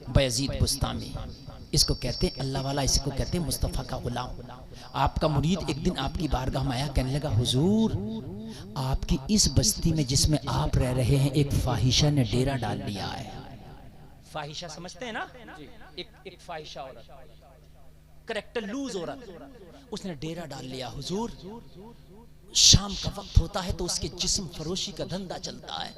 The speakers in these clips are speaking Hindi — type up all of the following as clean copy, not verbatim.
बयजीद बुस्तामी, इसको कहते हैं अल्लाह वाला, इसको कहते हैं मुस्तफ़ा का गुलाम। आपका मुरीद एक दिन आपकी बारगाह में आया, कहने लगा हुजूर आपकी इस बस्ती में जिसमें आप रह रहे हैं एक फाहिशा ने डेरा डाल लिया है। फाहिशा समझते हैं ना, एक फाहिशा औरत, करेक्टर लूज औरत, उसने डेरा डाल लिया हुजूर। शाम का वक्त होता है तो उसके जिस्म फरोशी का धंधा चलता है।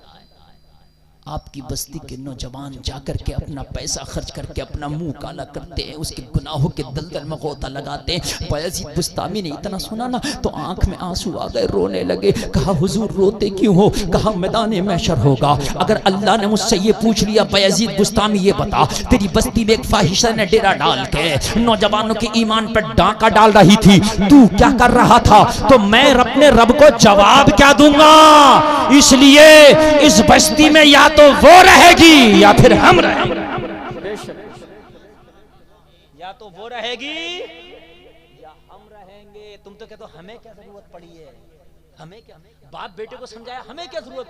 आपकी बस्ती के नौजवान जाकर के अपना पैसा खर्च करके अपना मुंह काला करते हैं, उसके गुनाहों के दलदल में गोता लगाते हैं। बयजीद बुस्तामी ने इतना सुना ना तो आंख में आंसू आ गए, रोने लगे। कहा हुजूर रोते क्यों हो? कहा मैदान महशर होगा, अगर अल्लाह ने मुझसे ये पूछ लिया बयजीद बुस्तामी ये बता तेरी बस्ती में एक फाहिशा ने डेरा डाल के नौजवानों के ईमान पर डाका डाल रही थी, तू क्या कर रहा था? तो मैं अपने रब को जवाब क्या दूंगा? इसलिए इस बस्ती में या तो वो रहेगी या फिर हम रहेंगे, या तो वो रहेगी या हम रहेंगे। तुम तो कहते हो हमें क्या जरूरत पड़ी है, हमें क्या, बाप बेटे को समझाया हमें क्या जरूरत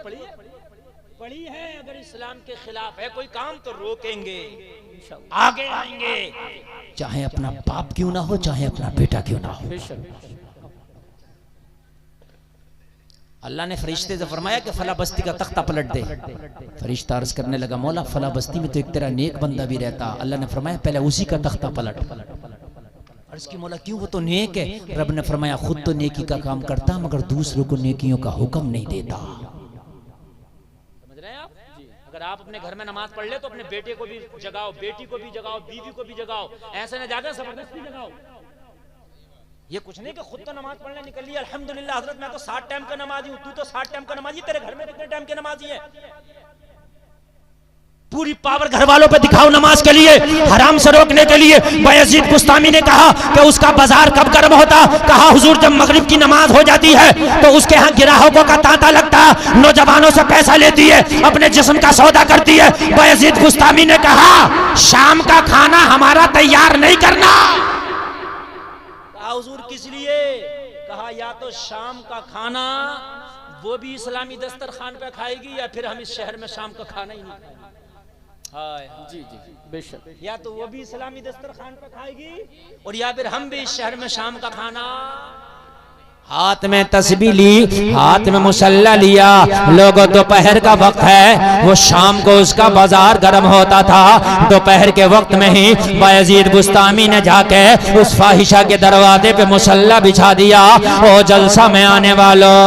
पड़ी है। अगर इस्लाम के खिलाफ है कोई काम तो रोकेंगे, आगे आएंगे, चाहे अपना बाप क्यों ना हो, चाहे अपना बेटा क्यों ना हो। अल्लाह ने फरिश्ते से फरमाया कि फला बस्ती का तख्ता पलट दे। फरिश्ता अर्ज करने लगा मौला फला बस्ती में तो एक तेरा नेक बंदा भी रहता। अल्लाह ने फरमाया पहले उसी का तख्ता पलट। अर्ज की मौला क्यों, वो तो नेक है। रब ने फरमाया खुद तो नेकी का काम करता मगर दूसरों को नेकियों का हुक्म नहीं देता। समझ रहे हैं आप? अगर आप अपने घर में नमाज पढ़ ले तो अपने बेटे को भी जगाओ, बेटी को भी जगाओ, बीवी को भी जगाओ, ऐसे न जागा जबरदस्ती जगाओ। ये कुछ नहीं कि खुद तो नमाज पढ़ने निकल लिया, अल्हम्दुलिल्लाह हजरत मैं तो 60 टाइम का नमाजी हूँ, तू तो 60 टाइम का नमाजी, तेरे घर में कितने टाइम के नमाजी है? पूरी पावर घर वालों पे दिखाओ नमाज के लिए, हराम से रोकने के लिए। बयजीद बुस्तामी ने कहा कि उसका बाजार कब गर्म होता? कहा हुजूर जब मगरिब की नमाज हो जाती है तो उसके यहाँ ग्राहकों का तांता लगता, नौजवानों से पैसा लेती है, अपने जिस्म का सौदा करती है। बयजीद बुस्तामी ने कहा शाम का खाना हमारा तैयार नहीं करना। हुजूर किस लिए? कहा या तो शाम का खाना वो भी इस्लामी दस्तरखान पे खाएगी या फिर हम इस शहर में शाम का खाना ही नहीं खाएंगे। जी जी बेशक, या तो वो भी इस्लामी दस्तरखान पे खाएगी और या फिर हम भी इस शहर में शाम का खाना। हाथ में तस्बीह ली, हाथ में मुसल्ला लिया। लोगों दोपहर का वक्त है, वो शाम को उसका बाजार गर्म होता था। दोपहर के वक्त में ही बयजीद बुस्तामी ने जाके उस फाहिशा के दरवाजे पे मुसल्ला बिछा दिया। ओ जलसा में आने वालों,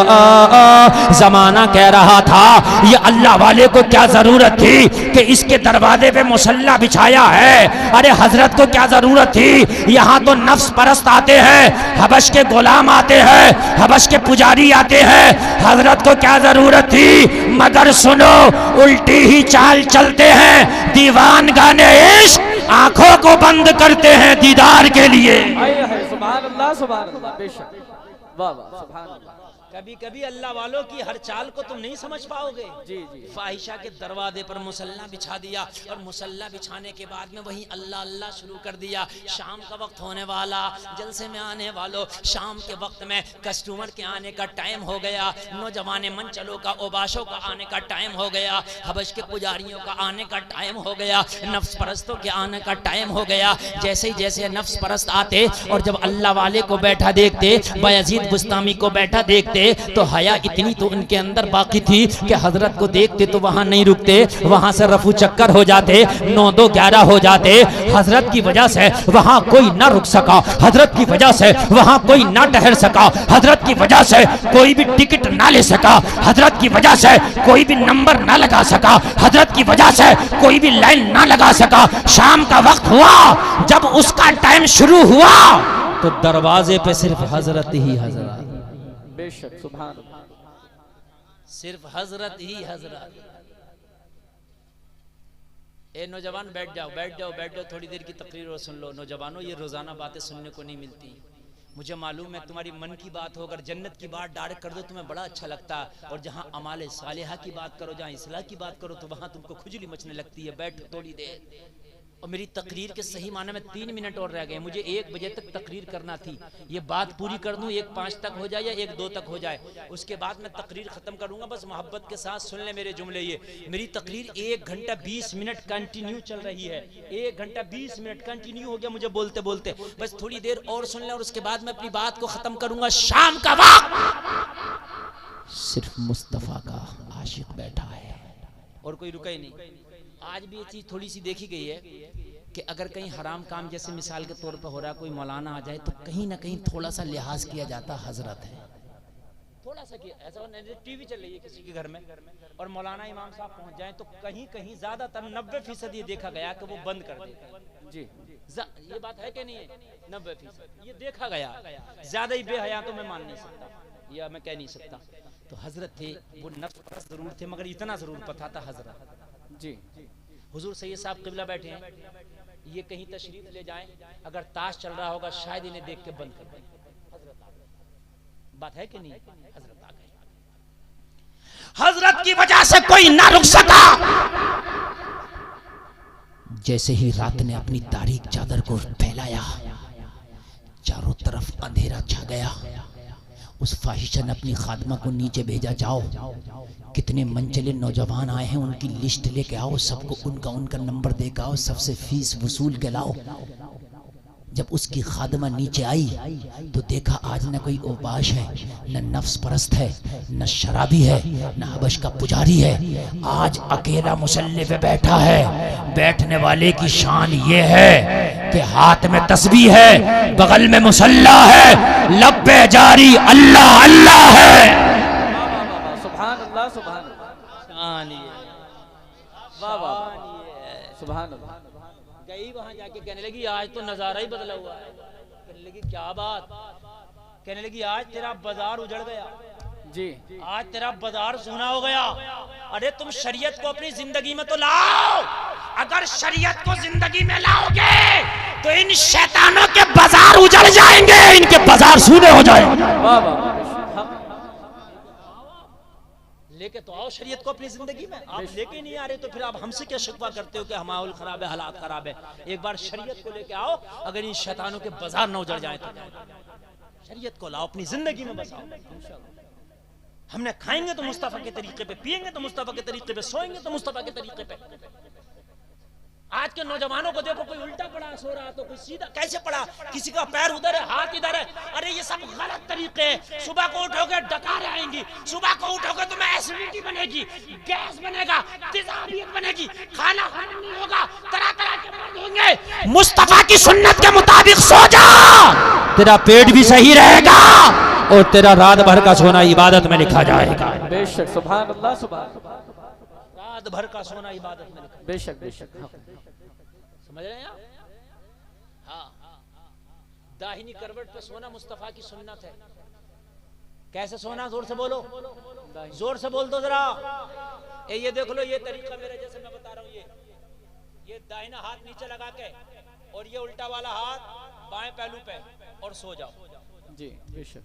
जमाना कह रहा था ये अल्लाह वाले को क्या जरूरत थी कि इसके दरवाजे पे मुसल्ला बिछाया है? अरे हजरत को क्या जरूरत थी? यहाँ तो नफ्स परस्त आते हैं, हबश के गुलाम आते हैं, हबश के पुजारी आते हैं, हजरत को क्या जरूरत थी? मगर सुनो उल्टी ही चाल चलते हैं, दीवान गाने इश्क आंखों को बंद करते हैं दीदार के लिए। सुभान अल्लाह, सुभान अल्लाह, बेशक, वाह वाह, सुभान अल्लाह। कभी कभी अल्लाह वालों की हर चाल को तुम नहीं समझ पाओगे। जी जी, फाहिशा के दरवाजे पर मुसल्ला बिछा दिया और मुसल्ला बिछाने के बाद में वही अल्लाह अल्लाह शुरू कर दिया। शाम का वक्त होने वाला, जलसे में आने वालों, शाम के वक्त में कस्टमर के आने का टाइम हो गया, नौजवान मंचलों का, ओबाशों का आने का टाइम हो गया, हबश के पुजारियों का आने का टाइम हो गया, नफ्स परस्तों के आने का टाइम हो गया। जैसे ही जैसे नफ्स परस्त आते और जब अल्लाह वाले को बैठा देखते, बयजीद बुस्तामी को बैठा देखते तो हया इतनी तो उनके अंदर बाकी थी कि हजरत को देखते तो वहां नहीं रुकते, वहां से रफू चक्कर हो जाते, 9-2-11 हो जाते। हजरत की वजह से वहां कोई ना रुक सका, हजरत की वजह से वहां कोई ना ठहर सका, हजरत की वजह से कोई भी टिकट ना ले सका, हजरत की वजह से कोई भी नंबर ना लगा सका, हजरत की वजह से कोई भी लाइन ना लगा सका। शाम का वक्त हुआ, जब उसका टाइम शुरू हुआ तो दरवाजे पे सिर्फ हजरत ही हजरत, बेशक, सुभान अल्लाह, सिर्फ हजरत ही हजरत। ए नौजवान बैठ जाओ, बैठ जाओ, बैठ जाओ, थोड़ी देर की तकरीर और सुन लो। नौजवानों ये रोजाना बातें सुनने को नहीं मिलती। मुझे मालूम है तुम्हारी मन की बात हो, अगर जन्नत की बात डायरेक्ट कर दो तुम्हें बड़ा अच्छा लगता है, और जहां अमाले सालिहा की बात करो, जहां इस्लाह की बात करो तो वहां तुमको खुजली मचने लगती है। बैठ थोड़ी देर, और मेरी तकरीर के सही माने में 3 मिनट और रह गए, मुझे 1 बजे तक तकरीर करना थी। ये बात पूरी कर दूं 1:05 तक हो जाए या 1:02 तक हो जाए, उसके बाद मैं तकरीर खत्म करूंगा। बस मोहब्बत के साथ सुन ले मेरे जुमले। ये मेरी तकरीर 1 घंटा 20 मिनट कंटिन्यू चल रही है, 1 घंटा 20 मिनट कंटिन्यू हो गया मुझे बोलते बोलते। बस थोड़ी देर और सुन ले और उसके बाद मैं अपनी बात को खत्म करूंगा। शाम का वक्त सिर्फ मुस्तफा का आशिक बैठा है और कोई रुका ही नहीं। आज भी ये चीज थोड़ी सी देखी गई है कि अगर कहीं हराम काम जैसे मिसाल के तौर पर हो रहा, कोई मौलाना आ जाए तो कहीं ना कहीं थोड़ा सा लिहाज किया जाता, हजरत है थोड़ा सा किया। ऐसा टीवी चल रही है किसी के घर में और मौलाना इमाम साहब पहुंच जाए तो कहीं कहीं ज्यादातर 90% ये देखा गया कि वो बंद कर देते जी। ये बात है कि नहीं है? 90% ये देखा गया। ज्यादा ही बेहया तो मैं मान नहीं सकता या मैं कह नहीं सकता। तो हजरत थे, वो नफ्स जरूर थे मगर इतना जरूर पता था हजरत जी। हुजूर सैयद साहब किबला बैठे हैं, ये कहीं तशरीफ ले जाएं, अगर ताश चल रहा होगा शायद इन्हें देख के बंद कर दें। हजरत आ गए। बात है कि नहीं? हजरत आ गए। हजरत की वजह से कोई ना रुक सका। जैसे ही रात ने अपनी तारीक चादर को फैलाया, चारों तरफ अंधेरा छा गया। उस फाहिशा ने अपनी खादमा को नीचे भेजा, जाओ कितने मनचले नौजवान आए हैं उनकी लिस्ट लेके आओ, सबको उनका नंबर देकर आओ, सबसे फीस वसूल के लाओ। जब उसकी खादमा नीचे आई तो देखा आज न कोई ओबाश है, न नफ्स परस्त है, न शराबी है, न हबश का पुजारी है। आज अकेला मुसल्ले पे बैठा है। बैठने वाले की शान ये है कि हाथ में तस्बीह है, बगल में मुसल्ला है, लब पे जारी अल्लाह अल्लाह है। सुभान अल्लाह, सुभान अल्लाह, वाह वाह, सुभान अल्लाह। गई वहां जाके कहने लगी आज तो नजारा ही बदला हुआ है। कहने लगी क्या बात? कहने लगी आज तेरा बाजार उजड़ गया जी, आज तेरा बाजार सोना हो गया। अरे तुम शरीयत को अपनी जिंदगी में तो लाओ। अगर शरीयत को जिंदगी में लाओगे तो इन शैतानों के बाजार उजड़ जाएंगे, इनके बाजार सूने हो जाएंगे। वाह वाह, लेके तो आओ शरीयत को अपनी जिंदगी में। आप लेके नहीं आ रहे तो फिर आप हमसे क्या शिकवा करते हो कि माहौल खराब है, हालात खराब है। एक बार शरीयत को लेके आओ, अगर इन शैतानों के बाजार न उजड़ जाए तो शरीयत को लाओ, अपनी जिंदगी में बसाओ। हमने खाएंगे तो मुस्तफा के तरीके पे, पिएंगे तो मुस्तफा के तरीके पे, सोएंगे तो मुस्तफा के तरीके पे। आज के नौजवानों को देखो, कोई उल्टा पड़ा सो रहा तो कोई सीधा कैसे पड़ा, किसी का पैर उधर है हाथ इधर है। अरे ये सब गलत तरीके हैं। सुबह को उठोगे डकारें आएंगी, सुबह को उठोगे तो एसिडिटी बनेगी, गैस बनेगा, तेजाबियत बनेगी, खाना खाना नहीं होगा, तरह तरह के मर्द होंगे। मुस्तफा की सुन्नत के मुताबिक सो जा, तेरा पेट भी सही रहेगा और तेरा रात भर का सोना इबादत में लिखा जाएगा। बेशक, सुभान अल्लाह, सुभान अल्लाह। रात भर का सोना इबादत में लिखा, बेशक बेशक। समझ रहे हैं आप? हाँ, दाहिनी करवट पे सोना मुस्तफा की सुन्नत है। कैसे सोना? जोर से बोलो, जोर से बोल दो जरा। ये देख लो, ये तरीका मेरे जैसे मैं बता रहा हूँ। ये दाहिना हाथ नीचे लगा के और ये उल्टा वाला हाथ बाएं पहलू पे और सो जाओ जी। बेशक,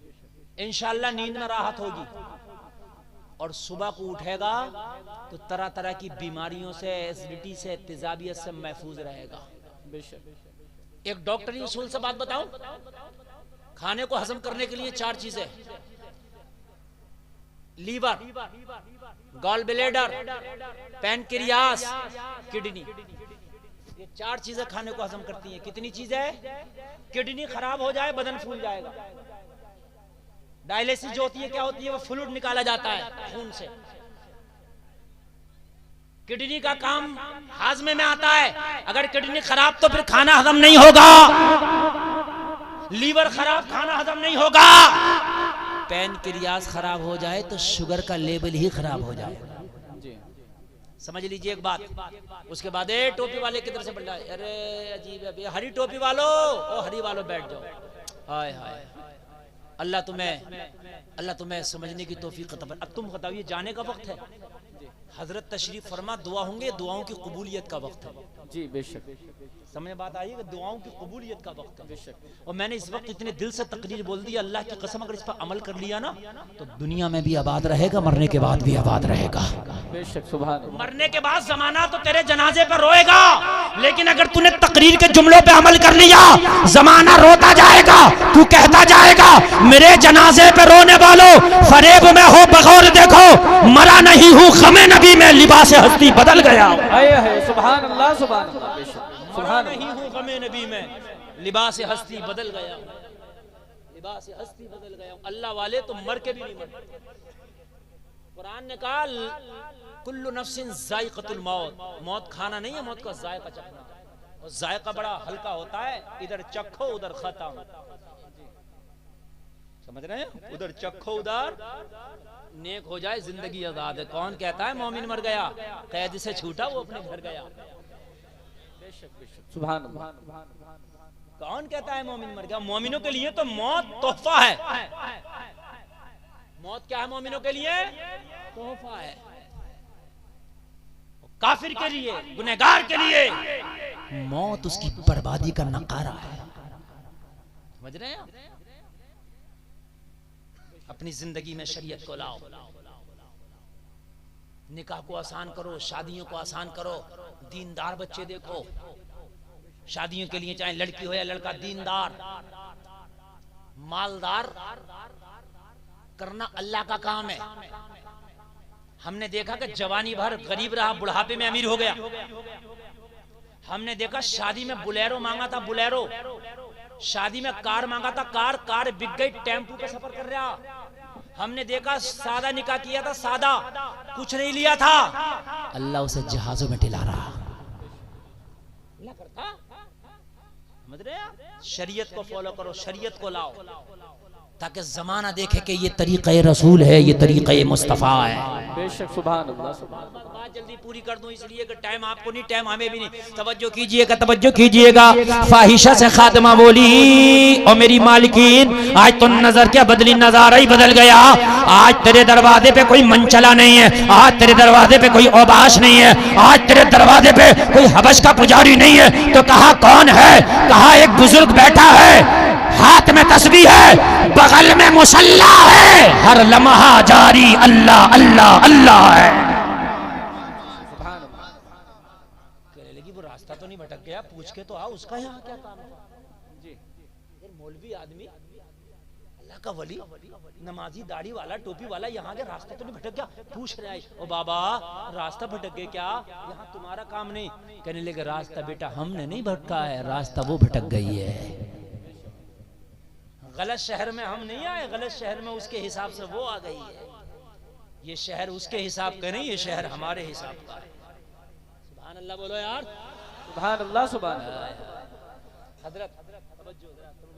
इंशाअल्लाह नींद में राहत होगी। और सुबह को उठेगा तो तरह तरह की बीमारियों से, एसिडिटी से, तेजाबियत से महफूज रहेगा। बेशक। एक डॉक्टरी उसूल से बात बताऊं, खाने को हजम करने के लिए 4 चीजें: liver, gall bladder, pancreas, kidney. ये 4 चीजें खाने को हजम करती हैं। कितनी चीजें? किडनी खराब हो जाए बदन फूल जाएगा। डायलिसिस जो होती है क्या होती है? वो फ्लूइड निकाला जाता है खून से। किडनी का काम हाजमे में आता है। अगर किडनी खराब तो फिर खाना हजम नहीं होगा। लीवर खराब, खाना हजम नहीं होगा। पैनक्रियास खराब हो जाए तो शुगर का लेवल ही खराब हो जाएगा। समझ लीजिए एक बात। उसके बाद टोपी वाले किधर से बढ़ जाए, अरे अजीब है, हरी टोपी वालों, ओ हरी वालों बैठ जाओ। हाय हाय, अल्लाह तुम्हें समझने की तौफीक अता फरमाए। अब तुम बताओ, ये जाने का वक्त है। हजरत तशरीफ फरमा, दुआ होंगे, दुआओं की कबूलियत का वक्त है जी। बेशक, समझ बात आई कि दुआओं की कबूलियत का वक्त है। बेशक। और मैंने इस वक्त इतने दिल से तकरीर बोल दी, अल्लाह की कसम अगर इस पर अमल कर लिया ना तो दुनिया में भी आबाद रहेगा, मरने के बाद भी आबाद रहेगा। बेशक, सुभान। मरने के बाद जमाना तो तेरे जनाजे पर रोएगा, लेकिन अगर तूने तकरीर के जुमलों पे अमल कर लिया, जमाना रोता जाएगा, तू कहता जाएगा मेरे जनाजे पे रोने वालों, फरेब में हो बगौर देखो, मरा नहीं हूँ गमे नबी में, लिबास हस्ती बदल गया। सुभान अल्लाह, सुभान अल्लाह, मरा नहीं हूँ गमे नबी में, लिबास हस्ती बदल गया, लिबास हस्ती बदल गया। अल्लाह वाले तो मर के भी नहीं मरते। कुरान ने कहा कुल्लु नफ्सिन जायक़तुल मौत, मौत खाना नहीं है, मौत का जायका चखना, और जायका बड़ा हल्का होता है, इधर चखो उधर खत्म, समझ रहे हैं, उधर चखो उधर नेक हो जाए, जिंदगी आजाद है। कौन कहता है मोमिन मर गया, कैद से छूटा वो अपने घर गया। सुभान अल्लाह, कौन कहता है मोमिन मर गया? मोमिनों के लिए तो मौत तोहफा है। मौत क्या है मोमिनों के लिए? तोहफा है। काफिर के लिए, गुनहगार के लिए मौत उसकी बर्बादी का नकारा है। समझ रहे हैं आप? अपनी जिंदगी में शरीयत को लाओ, निकाह को आसान करो, शादियों को आसान करो, दीनदार बच्चे देखो। शादियों के लिए चाहे लड़की हो या लड़का, दीनदार मालदार करना अल्लाह का काम है। हमने देखा कि जवानी भर गरीब रहा, बुढ़ापे में अमीर हो गया। हमने देखा शादी में बुलेरो मांगा था, बुलेरो, शादी में कार मांगा था, कार बिक गई, टेम्पू पे सफर कर रहा। हमने देखा सादा निकाह किया था, सादा, कुछ नहीं लिया था, अल्लाह उसे जहाजों में ढिला रहा। करता, समझ रहे हैं? शरीयत को फॉलो करो, शरीयत को लाओ, ताकि जमाना देखे कि ये तरीक़े रसूल है, ये तरीक़े मुस्तफ़ा है। बेशक, सुभान अल्लाह, सुभान अल्लाह। बात जल्दी पूरी कर दूं इसलिए कि टाइम आपको नहीं, टाइम हमें भी नहीं। तवज्जो कीजिएगा, तवज्जो कीजिएगा। फाहिशा से खातिमा बोली, और मेरी मालिकीन आज तो नजर क्या बदली, नजारा ही बदल गया। आज तेरे दरवाजे पे कोई मनचला नहीं है, आज तेरे दरवाजे पे कोई औबाश नहीं है, आज तेरे दरवाजे पे कोई हबश का पुजारी नहीं है। तो कहा कौन है? कहा एक बुजुर्ग बैठा है, हाथ में तस्बीह है, बगल में मुसल्ला है, हर लम्हा जारी अल्लाह अल्लाह अल्लाह है। कहने लगी वो रास्ता तो नहीं भटक गया, पूछ के तो आ, उसका यहाँ क्या काम है? जी, मौलवी आदमी, अल्लाह का वली, नमाजी, दाढ़ी वाला, टोपी वाला, यहाँ के रास्ता तो नहीं भटक गया? पूछ रहा है, ओ बाबा रास्ता भटक गया क्या? यहाँ तुम्हारा काम नहीं। कहने लगे रास्ता बेटा हमने नहीं भटका है, रास्ता वो भटक गई है। गलत शहर में हम नहीं आए, गलत शहर में उसके हिसाब से वो आ गई है। ये शहर उसके हिसाब का नहीं, ये शहर हमारे हिसाब का है। सुभान अल्लाह बोलो यार, सुभान अल्लाह, सुभान अल्लाह। हजरत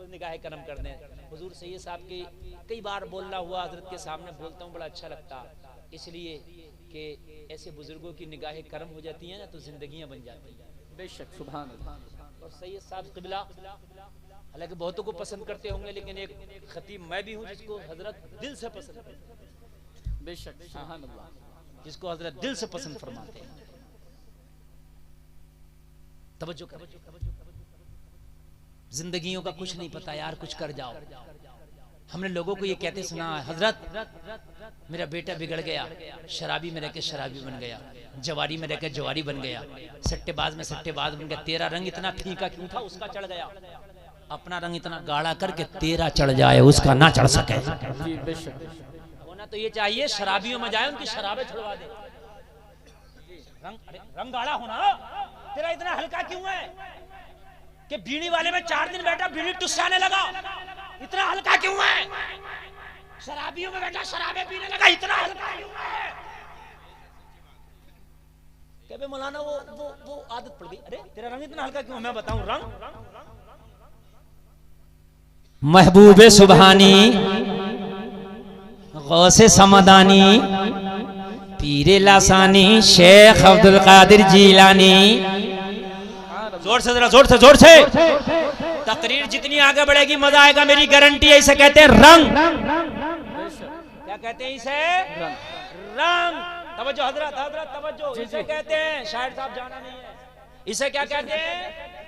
निगाह करम कर दें। हुजूर सैयद साहब की कई बार बोलना हुआ हजरत के सामने, बोलता हूँ बड़ा अच्छा लगता, इसलिए कि ऐसे बुजुर्गों की निगाह करम हो जाती है ना, तो जिंदगियां बन जाती हैं। बेशक, सुभान अल्लाह। और सैयद साहब क़िबला हालांकि बहुतों को पसंद करते होंगे, लेकिन एक खतीब मैं भी हूँ जिसको हजरत दिल से पसंद करते हैं। बेशक, सुभान अल्लाह, जिसको हजरत दिल से पसंद फरमाते हैं। तवज्जो करो, जिंदगियों का कुछ नहीं पता यार, कुछ कर जाओ। हमने लोगों को ये कहते सुना, हजरत मेरा बेटा बिगड़ गया, शराबी में रह के शराबी बन गया, जवारी में रह के जवारी बन गया, सट्टेबाज में सट्टेबाज बन गया, तेरा रंग इतना फीका क्यों था, उसका चढ़ गया। अपना रंग इतना गाढ़ा करके तेरा चढ़ जाए, उसका ना चढ़ सके। होना तो ये चाहिए शराबियों में जाए, उनकी शराबें छुड़वा दे। रंग गाढ़ा होना, तेरा इतना हल्का क्यों है कि बीड़ी वाले में 4 दिन बैठा बीड़ी टुसाने लगा, इतना हल्का क्यों है? शराबियों में बैठा शराबें पीने लगा, इतना हल्का क्यों है? कहते मौलाना वो आदत पड़ गई। अरे तेरा रंग इतना हल्का क्यों? मैं बताऊं रंग। महबूब सुबहानी, गौसे समदानी, पीरे लासानी, शेख अब्दुल कादिर जीलानी। जोर से, जरा जोर से। तकरीर जितनी आगे बढ़ेगी मजा आएगा, मेरी गारंटी है। इसे कहते हैं रंग। क्या कहते हैं इसे? रंग। तवज्जो हजरत तवज्जो। इसे कहते हैं, शायर साहब जाना नहीं है, इसे क्या कहते हैं?